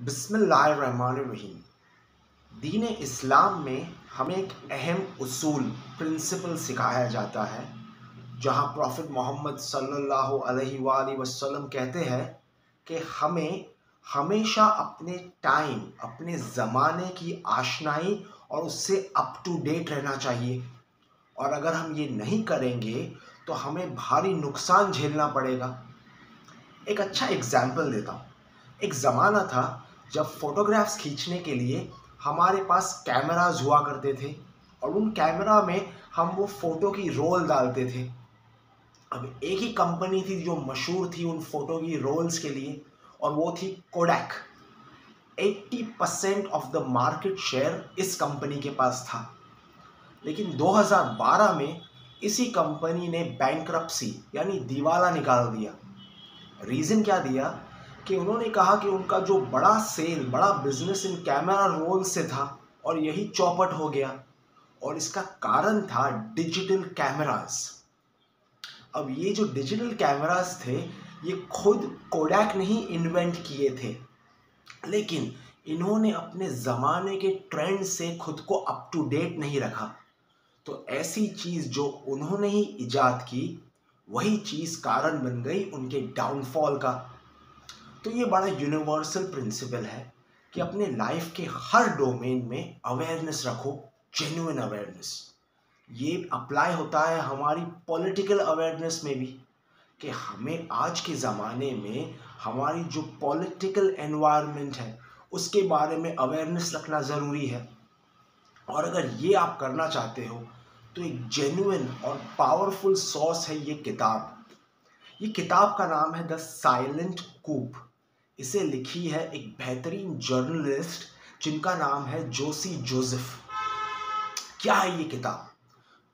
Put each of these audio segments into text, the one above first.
बिस्मिल्लाहिर्रहमानिर्रहीम। दीन इस्लाम में हमें एक अहम उसूल प्रिंसिपल सिखाया जाता है, जहाँ प्रॉफिट मोहम्मद सल्लल्लाहु अलैहि वसल्लम कहते हैं कि हमें हमेशा अपने टाइम, अपने ज़माने की आशनाई और उससे अप टू डेट रहना चाहिए। और अगर हम ये नहीं करेंगे तो हमें भारी नुकसान झेलना पड़ेगा। एक अच्छा एग्जाम्पल देता हूँ। एक ज़माना था जब फ़ोटोग्राफ्स खींचने के लिए हमारे पास कैमराज हुआ करते थे और उन कैमरा में हम वो फ़ोटो की रोल डालते थे। अब एक ही कंपनी थी जो मशहूर थी उन फ़ोटो की रोल्स के लिए, और वो थी Kodak. 80% of the market share इस कंपनी के पास था। लेकिन 2012 में इसी कंपनी ने बैंक्रप्सी यानी दिवाला निकाल दिया। रीज़न क्या दिया कि उन्होंने कहा कि उनका जो बड़ा बिजनेस इन कैमरा रोल से था और यही चौपट हो गया, और इसका कारण था डिजिटल कैमरास। अब ये जो डिजिटल कैमरास थे ये खुद कोडैक ने ही इन्वेंट किए थे, लेकिन इन्होंने अपने ज़माने के ट्रेंड से खुद को अप टू डेट नहीं रखा। तो ऐसी चीज़ जो उन्होंने ही इजाद की, वही चीज़ कारण बन गई उनके डाउनफॉल का। तो ये बड़ा यूनिवर्सल प्रिंसिपल है कि अपने लाइफ के हर डोमेन में अवेयरनेस रखो, जेन्युइन अवेयरनेस। ये अप्लाई होता है हमारी पॉलिटिकल अवेयरनेस में भी, कि हमें आज के ज़माने में हमारी जो पॉलिटिकल एनवायरनमेंट है उसके बारे में अवेयरनेस रखना ज़रूरी है। और अगर ये आप करना चाहते हो तो एक जेन्युइन और पावरफुल सोर्स है ये किताब। ये किताब का नाम है द साइलेंट कूप। इसे लिखी है एक बेहतरीन जर्नलिस्ट जिनका नाम है जोशी जोसेफ। क्या है ये किताब?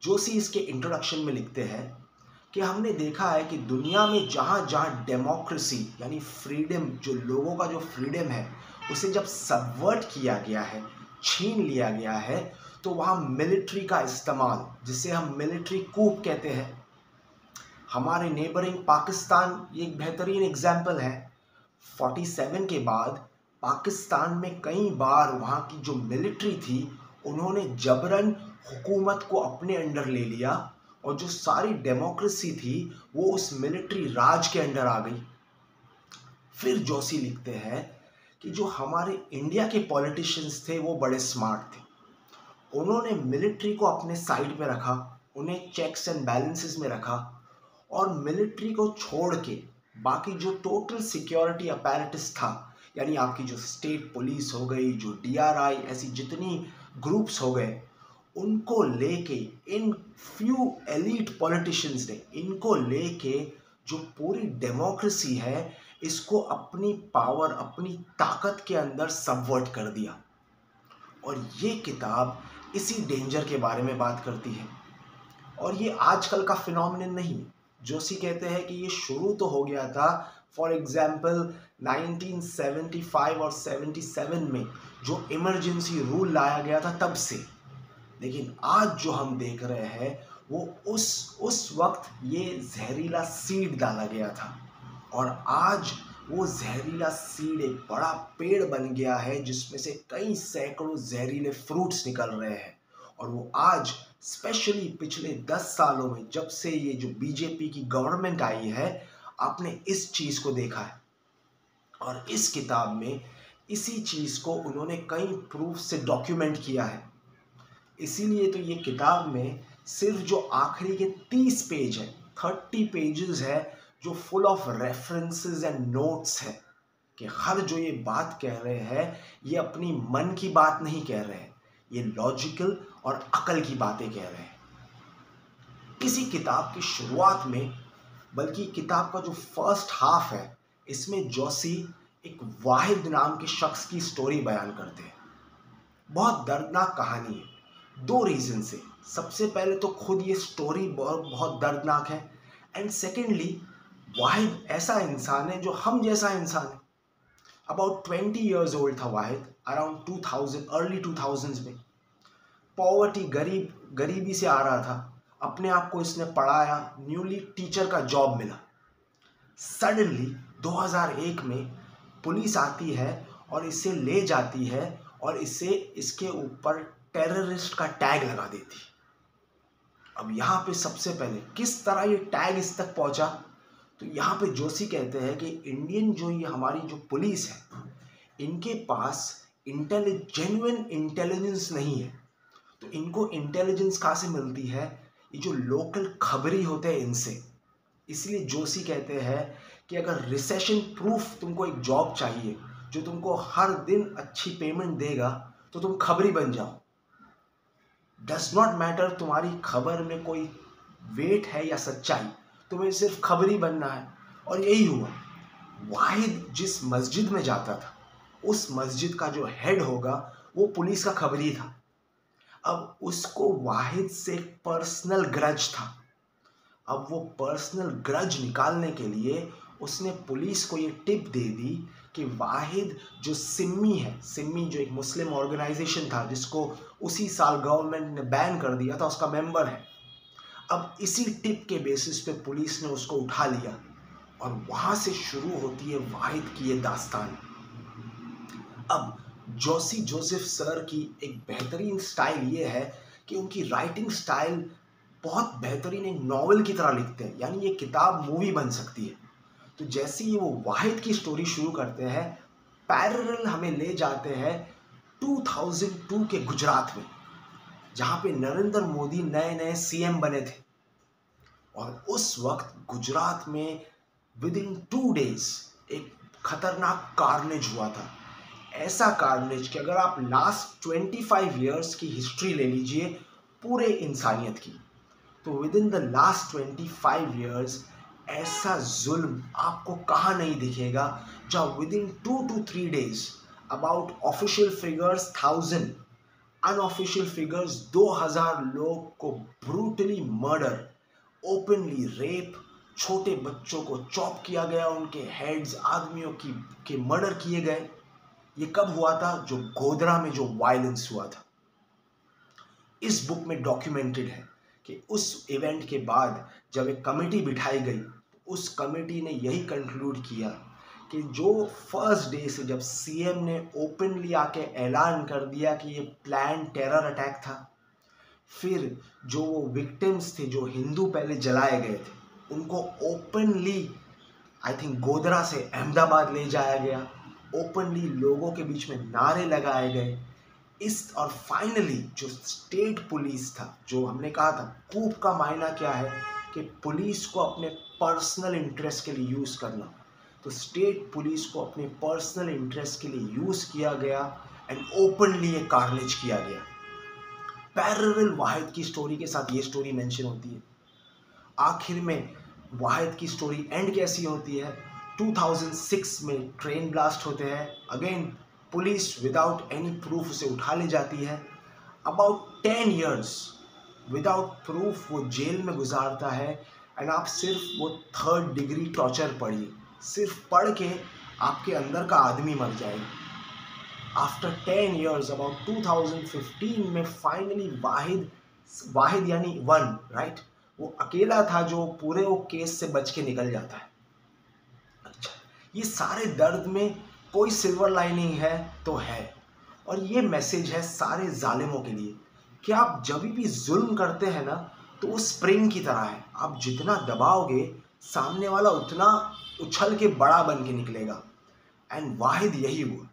जोशी इसके इंट्रोडक्शन में लिखते हैं कि हमने देखा है कि दुनिया में जहाँ जहाँ डेमोक्रेसी यानी फ्रीडम, जो लोगों का जो फ्रीडम है, उसे जब सबवर्ट किया गया है, छीन लिया गया है, तो वहाँ मिलिट्री का इस्तेमाल, जिसे हम मिलिट्री कूप कहते हैं। हमारे नेबरिंग पाकिस्तान ये एक बेहतरीन एग्जाम्पल है। 47 के बाद पाकिस्तान में कई बार वहाँ की जो मिलिट्री थी उन्होंने जबरन हुकूमत को अपने अंडर ले लिया, और जो सारी डेमोक्रेसी थी वो उस मिलिट्री राज के अंडर आ गई। फिर जोशी लिखते हैं कि जो हमारे इंडिया के पॉलिटिशियंस थे वो बड़े स्मार्ट थे। उन्होंने मिलिट्री को अपने साइड पे रखा, उन्हें चेक्स एंड बैलेंसेस में रखा, और मिलिट्री को छोड़ के बाकी जो टोटल सिक्योरिटी अपैरेटस था, यानी आपकी जो स्टेट पुलिस हो गई, जो डीआरआई, ऐसी जितनी ग्रुप्स हो गए, उनको लेके इन फ्यू एलीट पॉलिटिशियंस ने इनको लेके जो पूरी डेमोक्रेसी है इसको अपनी पावर, अपनी ताकत के अंदर सबवर्ट कर दिया। और ये किताब इसी डेंजर के बारे में बात करती है। और ये आजकल का फिनोमिनन नहीं। जोशी कहते हैं कि ये शुरू तो हो गया था, फॉर एग्जाम्पल 1975 और 77 में जो इमरजेंसी रूल लाया गया था तब से। लेकिन आज जो हम देख रहे हैं वो उस वक्त ये जहरीला सीड डाला गया था, और आज वो जहरीला सीड एक बड़ा पेड़ बन गया है जिसमें से कई सैकड़ों जहरीले फ्रूट्स निकल रहे हैं। और वो आज स्पेशली पिछले 10 सालों में, जब से ये जो बीजेपी की गवर्नमेंट आई है, आपने इस चीज़ को देखा है। और इस किताब में इसी चीज़ को उन्होंने कई प्रूफ से डॉक्यूमेंट किया है। इसीलिए तो ये किताब में सिर्फ जो आखिरी के 30 पेज है, 30 पेजेस है, जो full of references and notes है, कि हर जो ये बात कह रहे हैं ये अपनी मन की बात नहीं कह रहे हैं, ये लॉजिकल और अकल की बातें कह रहे हैं। इसी किताब की शुरुआत में, बल्कि किताब का जो फर्स्ट हाफ है, इसमें जोशी एक वाहिद नाम के शख्स की स्टोरी बयान करते हैं। बहुत दर्दनाक कहानी है, 2 रीज़न से। सबसे पहले तो खुद ये स्टोरी बहुत दर्दनाक है, एंड सेकेंडली वाहिद ऐसा इंसान है जो हम जैसा इंसान है। अबाउट 20 ईयर्स ओल्ड था वाहिद, अराउंड 2000, अर्ली 2000s में। पॉवर्टी, गरीबी से आ रहा था। अपने आप को इसने पढ़ाया, न्यूली टीचर का जॉब मिला। सडनली 2001 में पुलिस आती है और इसे ले जाती है और इसे इसके ऊपर टेररिस्ट का टैग लगा देती। अब यहाँ पे सबसे पहले किस तरह ये टैग इस तक पहुंचा, तो यहाँ पे जोशी कहते हैं कि इंडियन जो ये हमारी जो पुलिस है, इनके पास जेन्युइन इंटेलिजेंस नहीं है। तो इनको इंटेलिजेंस कहाँ से मिलती है, ये जो लोकल खबरी होते हैं इनसे। इसलिए जोशी कहते हैं कि अगर रिसेशन प्रूफ तुमको एक जॉब चाहिए जो तुमको हर दिन अच्छी पेमेंट देगा, तो तुम खबरी बन जाओ। डज नॉट मैटर तुम्हारी खबर में कोई वेट है या सच्चाई, तुम्हें सिर्फ खबरी बनना है। और यही हुआ। वाहिद जिस मस्जिद में जाता था, उस मस्जिद का जो हेड होगा वो पुलिस का खबरी था। अब उसको वाहिद से पर्सनल ग्रज था। अब वो पर्सनल ग्रज निकालने के लिए उसने पुलिस को ये टिप दे दी कि वाहिद जो सिम्मी है, सिम्मी जो एक मुस्लिम ऑर्गेनाइजेशन था जिसको उसी साल गवर्नमेंट ने बैन कर दिया था, उसका मेंबर है। अब इसी टिप के बेसिस पे पुलिस ने उसको उठा लिया और वहां से शुरू होती है वाहिद की ये दास्तान। अब जोशी जोसेफ सर की एक बेहतरीन स्टाइल ये है कि उनकी राइटिंग स्टाइल बहुत बेहतरीन, एक नॉवेल की तरह लिखते हैं, यानी ये किताब मूवी बन सकती है। तो जैसे ही वो वाहिद की स्टोरी शुरू करते हैं, पैरेलल हमें ले जाते हैं 2002 के गुजरात में, जहाँ पे नरेंद्र मोदी नए नए सीएम बने थे। और उस वक्त गुजरात में विद इन 2 days एक खतरनाक कार्नेज हुआ था। ऐसा कार्नेज कि अगर आप लास्ट 25 years की हिस्ट्री ले लीजिए पूरे इंसानियत की, तो with in the last 25 years ऐसा जुल्म आपको कहाँ नहीं दिखेगा, जहाँ with in 2 to 3 days about official figures 1000, unofficial figures 2000 लोग को ब्रूटली मर्डर, ओपनली रेप, छोटे बच्चों को चॉप किया गया, उनके हेड्स आदमियों के मर्डर किए गए। ये कब हुआ था? जो गोधरा में जो वायलेंस हुआ था। इस बुक में डॉक्यूमेंटेड है कि उस इवेंट के बाद जब एक कमेटी बिठाई गई, उस कमेटी ने यही कंक्लूड किया कि जो फर्स्ट डे से जब सीएम ने ओपनली आके ऐलान कर दिया कि ये प्लान टेरर अटैक था, फिर जो वो विक्टिम्स थे जो हिंदू पहले जलाए गए थे, उनको ओपनली आई थिंक गोधरा से अहमदाबाद ले जाया गया, ओपनली लोगों के बीच में नारे लगाए गए। इस और फाइनली जो स्टेट पुलिस था, जो हमने कहा था कूप का मायना क्या है कि पुलिस को अपने पर्सनल इंटरेस्ट के लिए यूज़ करना, तो स्टेट पुलिस को अपने पर्सनल इंटरेस्ट के लिए यूज़ किया गया एंड ओपनली ये कार्नेज किया गया। पैरेलल वाहिद की स्टोरी के साथ ये स्टोरी मेंशन होती है। आखिर में वाहिद की स्टोरी एंड कैसी होती है? 2006 में ट्रेन ब्लास्ट होते हैं, again police without any proof उसे उठा ले जाती है। अबाउट 10 years विदाउट प्रूफ वो जेल में गुजारता है एंड आप सिर्फ वो 3rd degree टॉर्चर पढ़िए, सिर्फ पढ़ के आपके अंदर का आदमी मर जाएगा। आफ्टर 10 years अबाउट 2015 में फाइनली वाहिद यानी वन, राइट, वो अकेला था जो पूरे वो केस से बच के निकल जाता है। अच्छा, ये सारे दर्द में कोई सिल्वर लाइनिंग है तो है, और ये मैसेज है सारे जालिमों के लिए कि आप जब भी जुल्म करते हैं ना, तो वो स्प्रिंग की तरह है, आप जितना दबाओगे सामने वाला उतना उछल के बड़ा बन के निकलेगा। एंड वाहिद यही हुआ।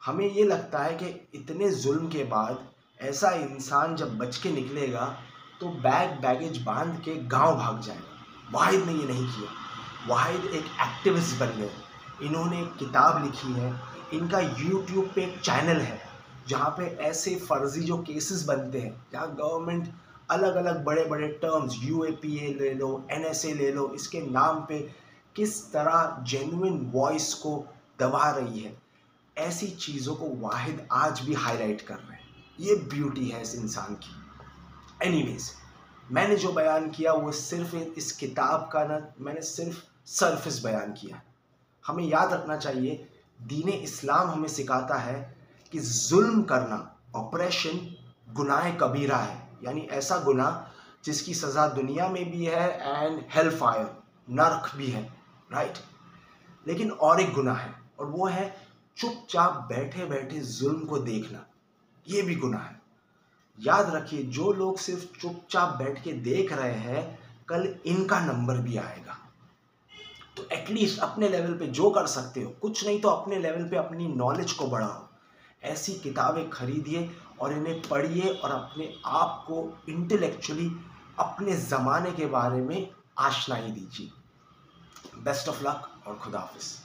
हमें ये लगता है कि इतने जुल्म के बाद ऐसा इंसान जब बच के निकलेगा तो बैगेज बांध के गांव भाग जाएगा। वाहिद ने ये नहीं किया। वाहिद एक एक्टिविस्ट बन गए। इन्होंने एक किताब लिखी है, इनका यूट्यूब पे एक चैनल है जहाँ पे ऐसे फर्जी जो केसेस बनते हैं, जहाँ गवर्नमेंट अलग अलग बड़े बड़े टर्म्स UAPA ले लो, NSA ले लो, इसके नाम पे किस तरह जेन्युइन वॉइस को दबा रही है, ऐसी चीज़ों को वाहिद आज भी हाईलाइट कर रहे हैं। ये ब्यूटी है इस इंसान की। एनीवेज, मैंने जो बयान किया वो सिर्फ इस किताब का ना, मैंने सिर्फ सरफेस बयान किया। हमें याद रखना चाहिए, दीन इस्लाम हमें सिखाता है कि जुल्म करना, ऑपरेशन, गुनाह कबीरा है, यानी ऐसा गुनाह जिसकी सज़ा दुनिया में भी है एंड हेल फायर, नर्क भी है, राइट। लेकिन और एक गुनाह है और वो है चुपचाप बैठे बैठे जुल्म को देखना, ये भी गुनाह है। याद रखिए, जो लोग सिर्फ चुपचाप बैठ के देख रहे हैं, कल इनका नंबर भी आएगा। तो एटलीस्ट अपने लेवल पे जो कर सकते हो, कुछ नहीं तो अपने लेवल पे अपनी नॉलेज को बढ़ाओ। ऐसी किताबें खरीदिए और इन्हें पढ़िए और अपने आप को इंटेलेक्चुअली अपने ज़माने के बारे में आशनाई दीजिए। बेस्ट ऑफ लक और खुदा हाफिज़।